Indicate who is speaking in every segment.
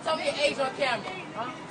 Speaker 1: Tell me your age on camera.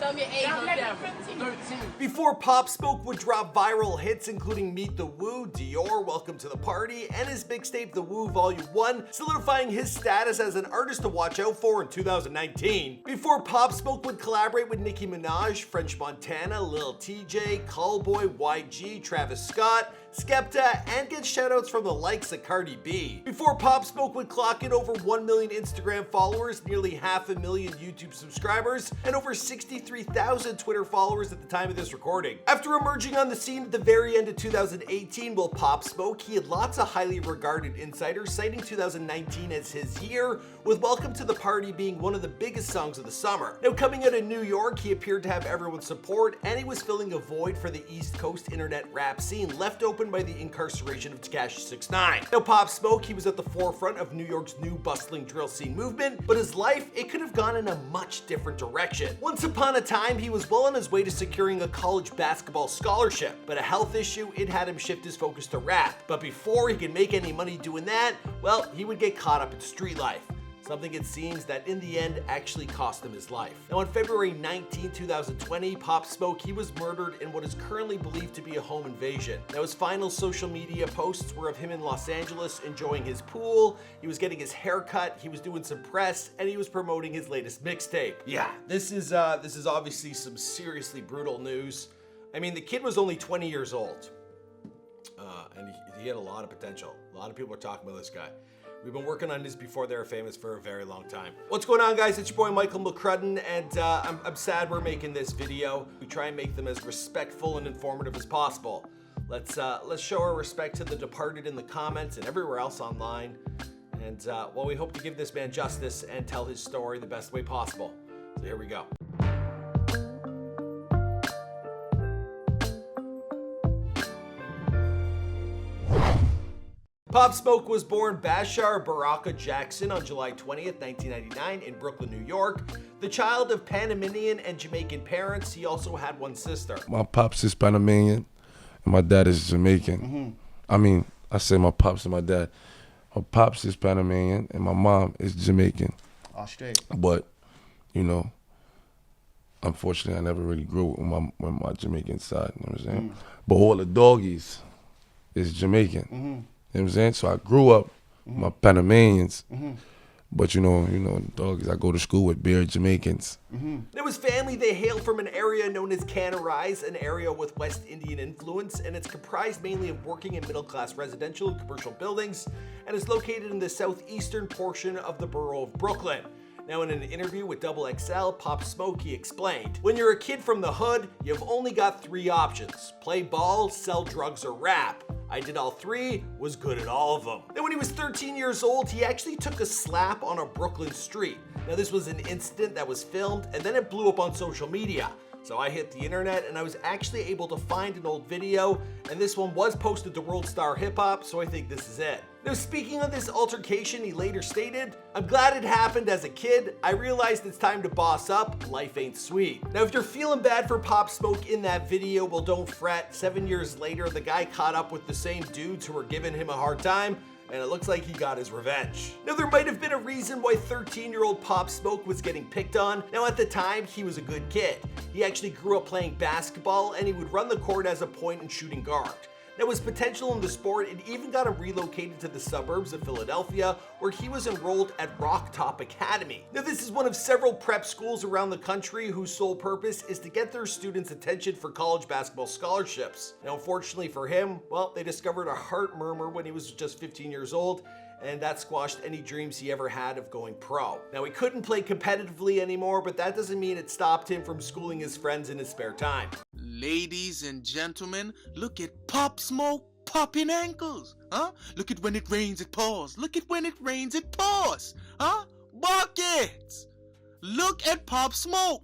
Speaker 1: Tell me your age on camera. 13.
Speaker 2: Before Pop Smoke would drop viral hits including Meet the Woo, Dior, Welcome to the Party, and his mixtape The Woo Volume 1, solidifying his status as an artist to watch out for in 2019. Before Pop Smoke would collaborate with Nicki Minaj, French Montana, Lil TJ, Callboy, YG, Travis Scott, Skepta, and get shoutouts from the likes of Cardi B. Before Pop Smoke would clock in over 1 million Instagram followers, nearly 500,000 YouTube subscribers, and over 63,000 Twitter followers at the time of this recording. After emerging on the scene at the very end of 2018 while Pop Smoke, he had lots of highly regarded insiders citing 2019 as his year, with Welcome to the Party being one of the biggest songs of the summer. Now, coming out of New York, he appeared to have everyone's support, and he was filling a void for the East Coast internet rap scene left open by the incarceration of Tekashi 6ix9ine. Now, Pop Smoke, he was at the forefront of New York's new bustling drill scene movement, but his life, it could have gone in a much different direction. Once upon a time, he was well on his way to securing a college basketball scholarship, but a health issue, it had him shift his focus to rap. But before he could make any money doing that, well, he would get caught up in street life. Something it seems that in the end actually cost him his life. Now on February 19, 2020, Pop Smoke, he was murdered in what is currently believed to be a home invasion. Now his final social media posts were of him in Los Angeles enjoying his pool, he was getting his hair cut, he was doing some press, and he was promoting his latest mixtape. Yeah, this is obviously some seriously brutal news. I mean, the kid was only 20 years old, and he had a lot of potential. A lot of people are talking about this guy. We've been working on this Before They Were Famous for a very long time. What's going on, guys? It's your boy Michael McCrudden, and I'm sad we're making this video. We try and make them as respectful and informative as possible. Let's show our respect to the departed in the comments and everywhere else online. And well, we hope to give this man justice and tell his story the best way possible. So here we go. Pop Smoke was born Bashar Barakah Jackson on July 20th, 1999 in Brooklyn, New York. The child of Panamanian and Jamaican parents, he also had one sister.
Speaker 3: My pops is Panamanian and my dad is Jamaican. I mean, I say my pops and my dad. My pops is Panamanian and my mom is Jamaican.
Speaker 4: All straight.
Speaker 3: But, you know, unfortunately, I never really grew with my Jamaican side, you know what I'm saying? But all the doggies is Jamaican. You know what I'm saying? So I grew up with my Panamanians, but you know, doggies, I go to school with bare Jamaicans.
Speaker 2: There was family, they hailed from an area known as Canna Rise, an area with West Indian influence, and it's comprised mainly of working and middle-class residential and commercial buildings, and is located in the southeastern portion of the borough of Brooklyn. Now, in an interview with XXL, Pop Smoke, he explained, "When you're a kid from the hood, you've only got 3 options: play ball, sell drugs, or rap. I did all 3, was good at all of them." Then when he was 13 years old, he actually took a slap on a Brooklyn street. Now this was an incident that was filmed and then it blew up on social media. So I hit the internet and I was actually able to find an old video, and this one was posted to World Star Hip Hop, so I think this is it. Now speaking of this altercation, he later stated, "I'm glad it happened as a kid. I realized it's time to boss up. Life ain't sweet." Now if you're feeling bad for Pop Smoke in that video, well, don't fret. 7 years later, the guy caught up with the same dudes who were giving him a hard time, and it looks like he got his revenge. Now there might have been a reason why 13-year-old Pop Smoke was getting picked on. Now at the time, he was a good kid. He actually grew up playing basketball, and he would run the court as a point and shooting guard. Now his potential in the sport, it even got him relocated to the suburbs of Philadelphia, where he was enrolled at Rock Top Academy. Now this is one of several prep schools around the country whose sole purpose is to get their students' attention for college basketball scholarships. Now unfortunately for him, well, they discovered a heart murmur when he was just 15 years old, and that squashed any dreams he ever had of going pro. Now he couldn't play competitively anymore, but that doesn't mean it stopped him from schooling his friends in his spare time.
Speaker 5: Ladies and gentlemen, look at Pop Smoke popping ankles, huh? Look at when it rains, it pours. Look at when it rains, it pours, huh? Buckets! Look at Pop Smoke.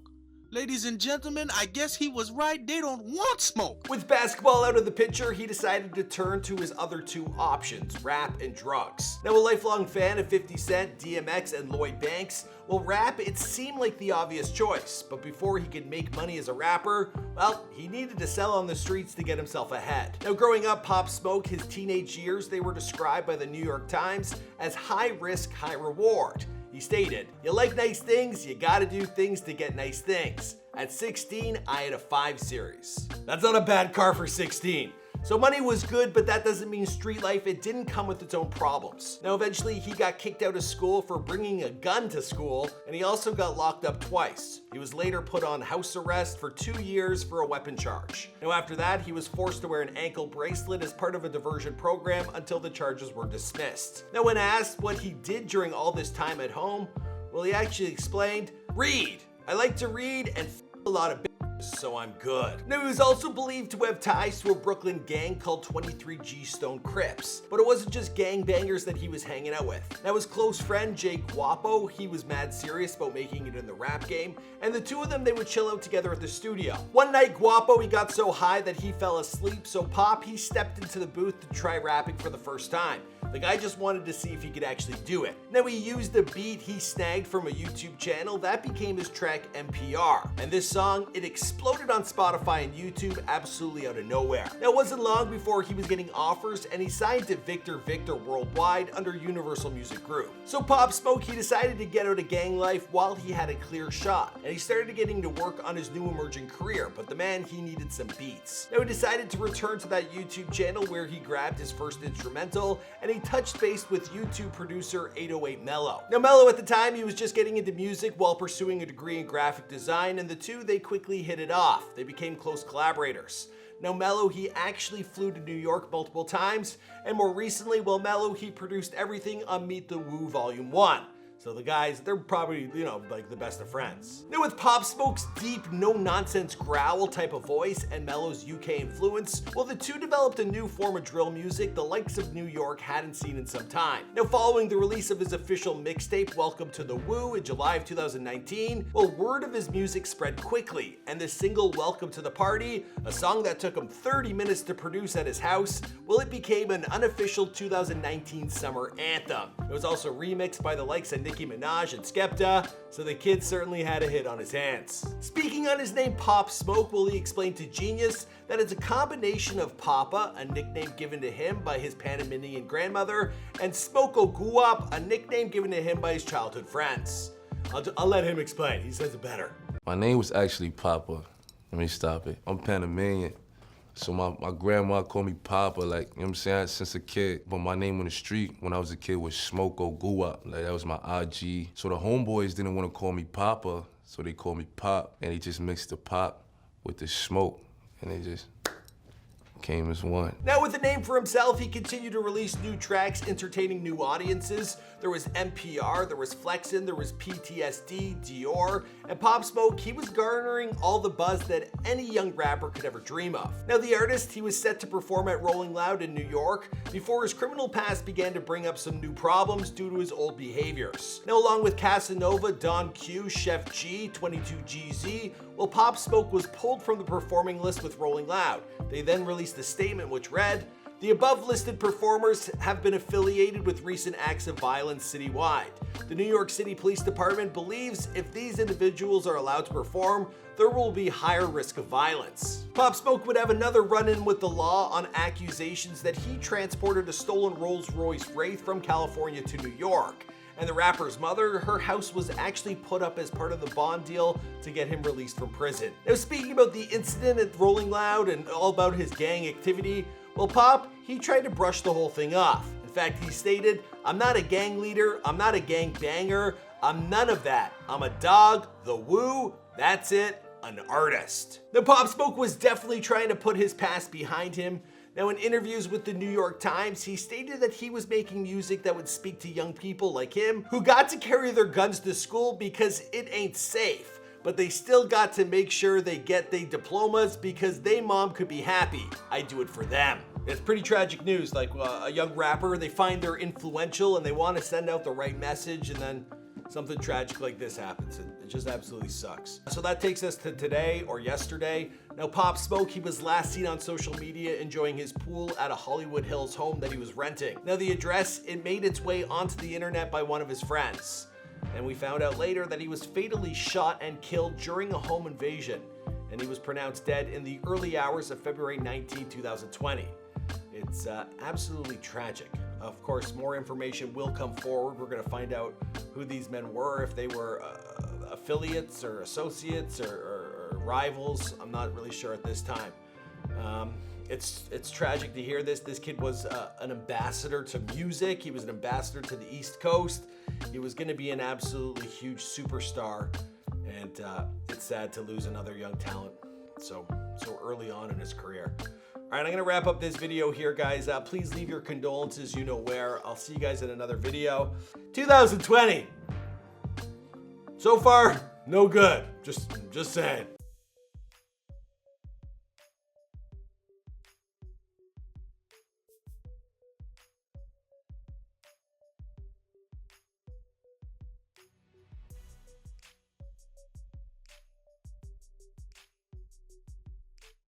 Speaker 5: Ladies and gentlemen, I guess he was right. They don't want smoke.
Speaker 2: With basketball out of the picture, he decided to turn to his other 2 options, rap and drugs. Now, a lifelong fan of 50 Cent, DMX, and Lloyd Banks, well, rap, it seemed like the obvious choice, but before he could make money as a rapper, well, he needed to sell on the streets to get himself ahead. Now, growing up, Pop Smoke, his teenage years, they were described by the New York Times as high risk, high reward. He stated, "You like nice things, you gotta do things to get nice things. At 16, I had a 5 Series. That's not a bad car for 16. So money was good, but that doesn't mean street life. It didn't come with its own problems. Now eventually he got kicked out of school for bringing a gun to school, and he also got locked up twice. He was later put on house arrest for 2 years for a weapon charge. Now after that, he was forced to wear an ankle bracelet as part of a diversion program until the charges were dismissed. Now when asked what he did during all this time at home, well, he actually explained, "Read. I like to read and a lot of so I'm good." Now he was also believed to have ties to a Brooklyn gang called 23G Stone Crips, but it wasn't just gangbangers that he was hanging out with. Now his close friend Jay Guapo, he was mad serious about making it in the rap game, and the two of them, they would chill out together at the studio. One night Guapo, he got so high that he fell asleep, so Pop, he stepped into the booth to try rapping for the first time. The guy just wanted to see if he could actually do it. Now he used a beat he snagged from a YouTube channel that became his track NPR, and this song, it exploded on Spotify and YouTube absolutely out of nowhere. Now it wasn't long before he was getting offers, and he signed to Victor Worldwide under Universal Music Group. So Pop Smoke, he decided to get out of gang life while he had a clear shot, and he started getting to work on his new emerging career, but the man, he needed some beats. Now he decided to return to that YouTube channel where he grabbed his first instrumental, and he touched base with YouTube producer 808 Mello. Now Mello at the time, he was just getting into music while pursuing a degree in graphic design, and the two, they quickly hit it off. They became close collaborators. Now Mello, he actually flew to New York multiple times, and more recently, well, Mello, he produced everything on Meet the Woo Volume 1. So the guys, they're probably, like the best of friends. Now with Pop Smoke's deep, no-nonsense growl type of voice and Mello's UK influence, well, the two developed a new form of drill music the likes of New York hadn't seen in some time. Now following the release of his official mixtape, Welcome to the Woo, in July of 2019, well, word of his music spread quickly, and the single Welcome to the Party, a song that took him 30 minutes to produce at his house, well, it became an unofficial 2019 summer anthem. It was also remixed by the likes of Nicki Minaj and Skepta, so the kid certainly had a hit on his hands. Speaking on his name Pop Smoke, well, he explained to Genius that it's a combination of Papa, a nickname given to him by his Panamanian grandmother, and Smoko Guap, a nickname given to him by his childhood friends. I'll let him explain, he says it better.
Speaker 3: My name was actually Papa. Let me stop it. I'm Panamanian. So my grandma called me Papa, like, you know what I'm saying, since a kid. But my name on the street when I was a kid was Smoko Guap. Like, that was my IG. So the homeboys didn't want to call me Papa, so they called me Pop. And they just mixed the pop with the smoke, and they just came as one.
Speaker 2: Now with a name for himself, he continued to release new tracks entertaining new audiences. There was NPR, there was Flexin', there was PTSD, Dior, and Pop Smoke, he was garnering all the buzz that any young rapper could ever dream of. Now the artist, he was set to perform at Rolling Loud in New York before his criminal past began to bring up some new problems due to his old behaviors. Now along with Casanova, Don Q, Chef G, 22GZ, well, Pop Smoke was pulled from the performing list with Rolling Loud. They then released a statement which read, "The above listed performers have been affiliated with recent acts of violence citywide. The New York City Police Department believes if these individuals are allowed to perform, there will be higher risk of violence." Pop Smoke would have another run-in with the law on accusations that he transported a stolen Rolls-Royce Wraith from California to New York. And the rapper's mother, her house was actually put up as part of the bond deal to get him released from prison. Now speaking about the incident at Rolling Loud and all about his gang activity, well, Pop, he tried to brush the whole thing off. In fact, he stated, "I'm not a gang leader, I'm not a gang banger, I'm none of that. I'm a dog, the woo, that's it, an artist." Now Pop Smoke was definitely trying to put his past behind him. Now in interviews with the New York Times, he stated that he was making music that would speak to young people like him who got to carry their guns to school because it ain't safe, but they still got to make sure they get their diplomas because they mom could be happy. I do it for them. It's pretty tragic news, like a young rapper, they find they're influential and they want to send out the right message, and then something tragic like this happens. It just absolutely sucks. So that takes us to today or yesterday. Now Pop Smoke, he was last seen on social media enjoying his pool at a Hollywood Hills home that he was renting. Now the address, it made its way onto the internet by one of his friends. And we found out later that he was fatally shot and killed during a home invasion. And he was pronounced dead in the early hours of February 19, 2020. It's absolutely tragic. Of course, more information will come forward. We're going to find out who these men were, if they were affiliates or associates or rivals. I'm not really sure at this time. It's tragic to hear this. This kid was an ambassador to music. He was an ambassador to the East Coast. He was going to be an absolutely huge superstar, and it's sad to lose another young talent so early on in his career. All right, I'm going to wrap up this video here, guys. Please leave your condolences, you know where. I'll see you guys in another video. 2020. So far, no good. Just saying.